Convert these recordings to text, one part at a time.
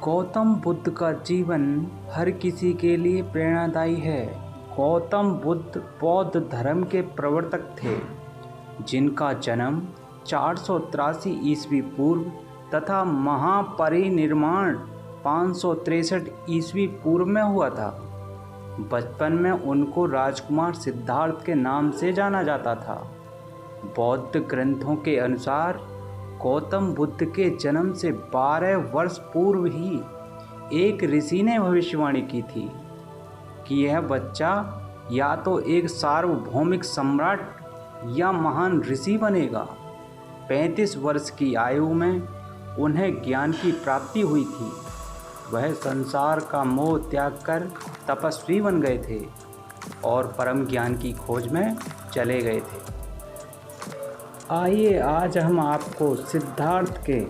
गौतम बुद्ध का जीवन हर किसी के लिए प्रेरणादायी है। गौतम बुद्ध बौद्ध धर्म के प्रवर्तक थे, जिनका जन्म 483 ईस्वी पूर्व तथा महापरिनिर्वाण 563 ईस्वी पूर्व में हुआ था। बचपन में उनको राजकुमार सिद्धार्थ के नाम से जाना जाता था। बौद्ध ग्रंथों के अनुसार गौतम बुद्ध के जन्म से 12 वर्ष पूर्व ही एक ऋषि ने भविष्यवाणी की थी कि यह बच्चा या तो एक सार्वभौमिक सम्राट या महान ऋषि बनेगा। 35 वर्ष की आयु में उन्हें ज्ञान की प्राप्ति हुई थी। वह संसार का मोह त्याग कर तपस्वी बन गए थे और परम ज्ञान की खोज में चले गए थे। आइए आज हम आपको सिद्धार्थ के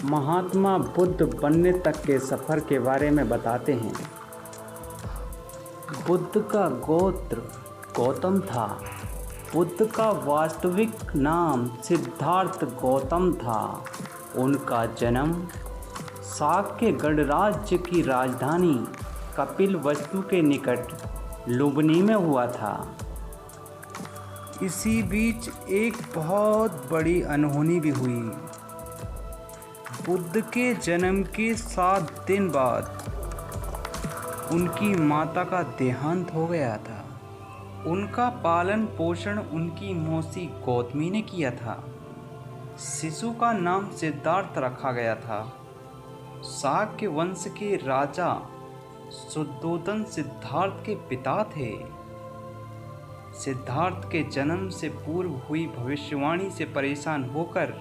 महात्मा बुद्ध बनने तक के सफ़र के बारे में बताते हैं। बुद्ध का गोत्र गौतम था। बुद्ध का वास्तविक नाम सिद्धार्थ गौतम था। उनका जन्म शाक्य गणराज्य की राजधानी कपिलवस्तु के निकट लुम्बिनी में हुआ था। इसी बीच एक बहुत बड़ी अनहोनी भी हुई। बुद्ध के जन्म के 7 दिन बाद उनकी माता का देहांत हो गया था। उनका पालन पोषण उनकी मौसी गौतमी ने किया था। शिशु का नाम सिद्धार्थ रखा गया था। शाक्य वंश के राजा शुद्धोदन सिद्धार्थ के पिता थे। सिद्धार्थ के जन्म से पूर्व हुई भविष्यवाणी से परेशान होकर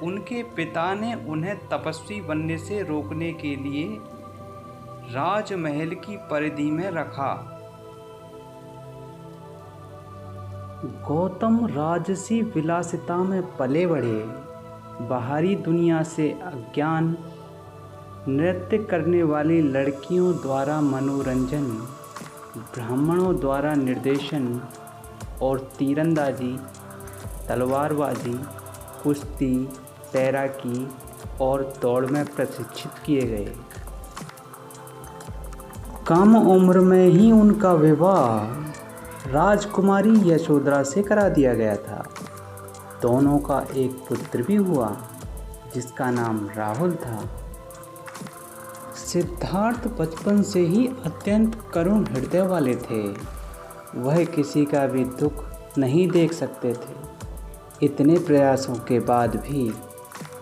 उनके पिता ने उन्हें तपस्वी बनने से रोकने के लिए राजमहल की परिधि में रखा। गौतम राजसी विलासिता में पले बढ़े। बाहरी दुनिया से अज्ञान, नृत्य करने वाली लड़कियों द्वारा मनोरंजन, ब्राह्मणों द्वारा निर्देशन और तीरंदाजी, तलवारबाजी, कुश्ती, तैराकी और दौड़ में प्रशिक्षित किए गए। कम उम्र में ही उनका विवाह राजकुमारी यशोधरा से करा दिया गया था। दोनों का एक पुत्र भी हुआ जिसका नाम राहुल था। सिद्धार्थ बचपन से ही अत्यंत करुण हृदय वाले थे। वह किसी का भी दुख नहीं देख सकते थे। इतने प्रयासों के बाद भी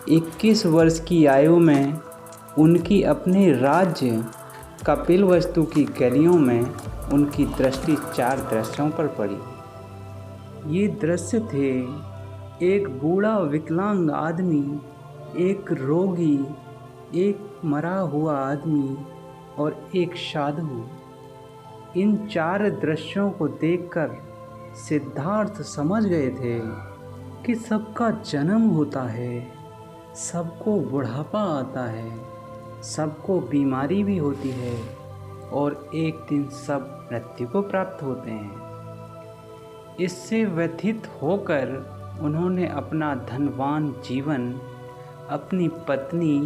21 वर्ष की आयु में उनकी अपने राज्य कपिलवस्तु की गलियों में उनकी दृष्टि 4 दृश्यों पर पड़ी। ये दृश्य थे एक बूढ़ा विकलांग आदमी, एक रोगी, एक मरा हुआ आदमी और एक साधु। इन 4 दृश्यों को देखकर सिद्धार्थ समझ गए थे कि सबका जन्म होता है, सबको बुढ़ापा आता है, सबको बीमारी भी होती है और एक दिन सब मृत्यु को प्राप्त होते हैं। इससे व्यथित होकर उन्होंने अपना धनवान जीवन, अपनी पत्नी,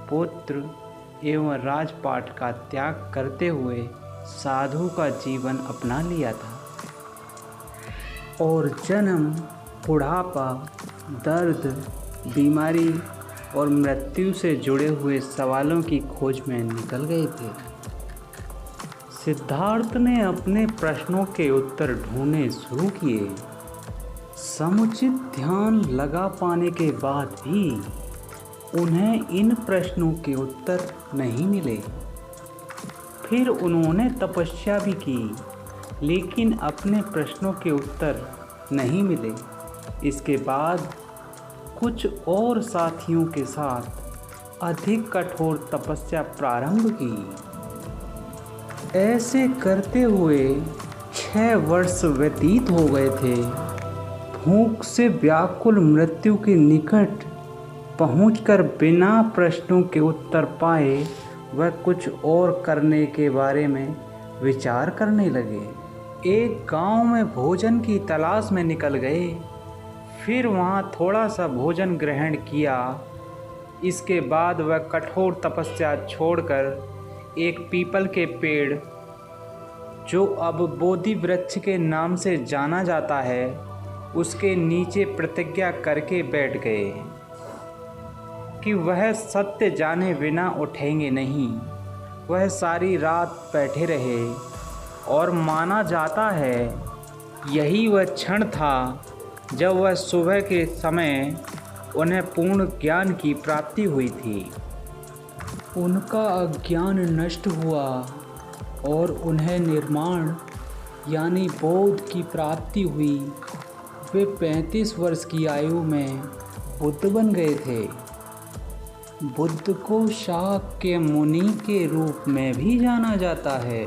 पुत्र एवं राजपाट का त्याग करते हुए साधु का जीवन अपना लिया था और जन्म, बुढ़ापा, दर्द, बीमारी और मृत्यु से जुड़े हुए सवालों की खोज में निकल गए थे। सिद्धार्थ ने अपने प्रश्नों के उत्तर ढूंढने शुरू किए। समुचित ध्यान लगा पाने के बाद भी उन्हें इन प्रश्नों के उत्तर नहीं मिले। फिर उन्होंने तपस्या भी की, लेकिन अपने प्रश्नों के उत्तर नहीं मिले। इसके बाद कुछ और साथियों के साथ अधिक कठोर तपस्या प्रारंभ की। ऐसे करते हुए 6 वर्ष व्यतीत हो गए थे। भूख से व्याकुल मृत्यु के निकट पहुंचकर बिना प्रश्नों के उत्तर पाए वह कुछ और करने के बारे में विचार करने लगे। एक गांव में भोजन की तलाश में निकल गए। फिर वहां थोड़ा सा भोजन ग्रहण किया इसके बाद वह कठोर तपस्या छोड़कर एक पीपल के पेड़, जो अब बोधि वृक्ष के नाम से जाना जाता है, उसके नीचे प्रतिज्ञा करके बैठ गए कि वह सत्य जाने बिना उठेंगे नहीं। वह सारी रात बैठे रहे और माना जाता है यही वह क्षण था जब वह सुबह के समय उन्हें पूर्ण ज्ञान की प्राप्ति हुई थी। उनका अज्ञान नष्ट हुआ और उन्हें निर्माण यानी बोध की प्राप्ति हुई। वे 35 वर्ष की आयु में बुद्ध बन गए थे। बुद्ध को शाक्य मुनि के रूप में भी जाना जाता है।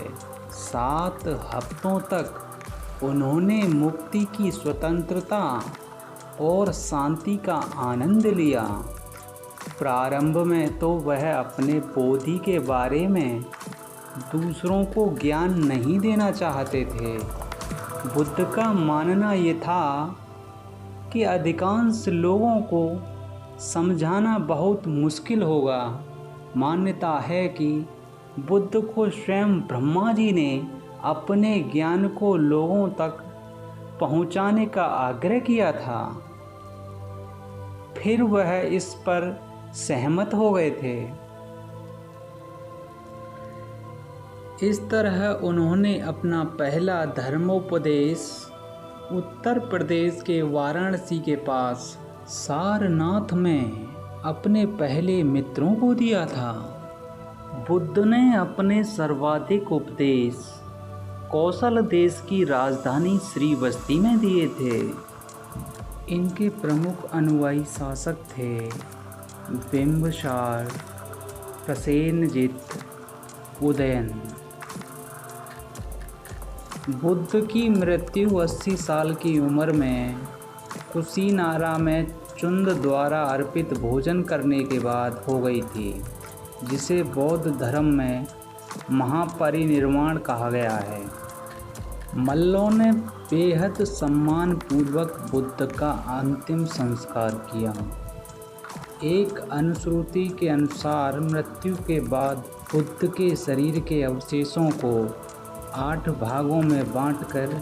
7 हफ्तों तक उन्होंने मुक्ति की स्वतंत्रता और शांति का आनंद लिया। प्रारंभ में तो वह अपने बोधि के बारे में दूसरों को ज्ञान नहीं देना चाहते थे। बुद्ध का मानना ये था कि अधिकांश लोगों को समझाना बहुत मुश्किल होगा। मान्यता है कि बुद्ध को स्वयं ब्रह्मा जी ने अपने ज्ञान को लोगों तक पहुंचाने का आग्रह किया था। फिर वह इस पर सहमत हो गए थे। इस तरह उन्होंने अपना पहला धर्मोपदेश उत्तर प्रदेश के वाराणसी के पास सारनाथ में अपने पहले मित्रों को दिया था। बुद्ध ने अपने सर्वाधिक उपदेश कौशल देश की राजधानी श्रीवस्ती में दिए थे। इनके प्रमुख अनुयायी शासक थे बिंबिसार, प्रसेनजित, उदयन। बुद्ध की मृत्यु 80 साल की उम्र में कुशीनारा में चुंद द्वारा अर्पित भोजन करने के बाद हो गई थी, जिसे बौद्ध धर्म में महापरिनिर्वाण कहा गया है। मल्लों ने बेहद सम्मानपूर्वक बुद्ध का अंतिम संस्कार किया। एक अनुश्रुति के अनुसार मृत्यु के बाद बुद्ध के शरीर के अवशेषों को 8 भागों में बांटकर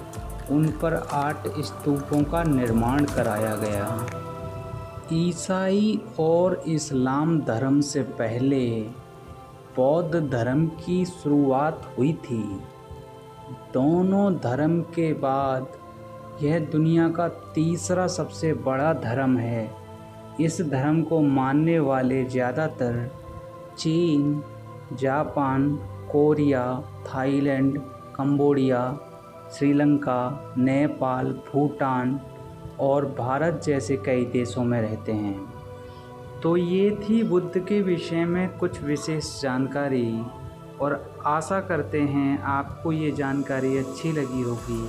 उन पर 8 स्तूपों का निर्माण कराया गया। ईसाई और इस्लाम धर्म से पहले बौद्ध धर्म की शुरुआत हुई थी। दोनों धर्म के बाद यह दुनिया का तीसरा सबसे बड़ा धर्म है। इस धर्म को मानने वाले ज़्यादातर चीन, Japan, Korea, Thailand, Cambodia, Sri Lanka, Nepal, Bhutan और भारत जैसे कई देशों में रहते हैं। तो ये थी बुद्ध के विषय में कुछ विशेष जानकारी, और आशा करते हैं आपको ये जानकारी अच्छी लगी होगी।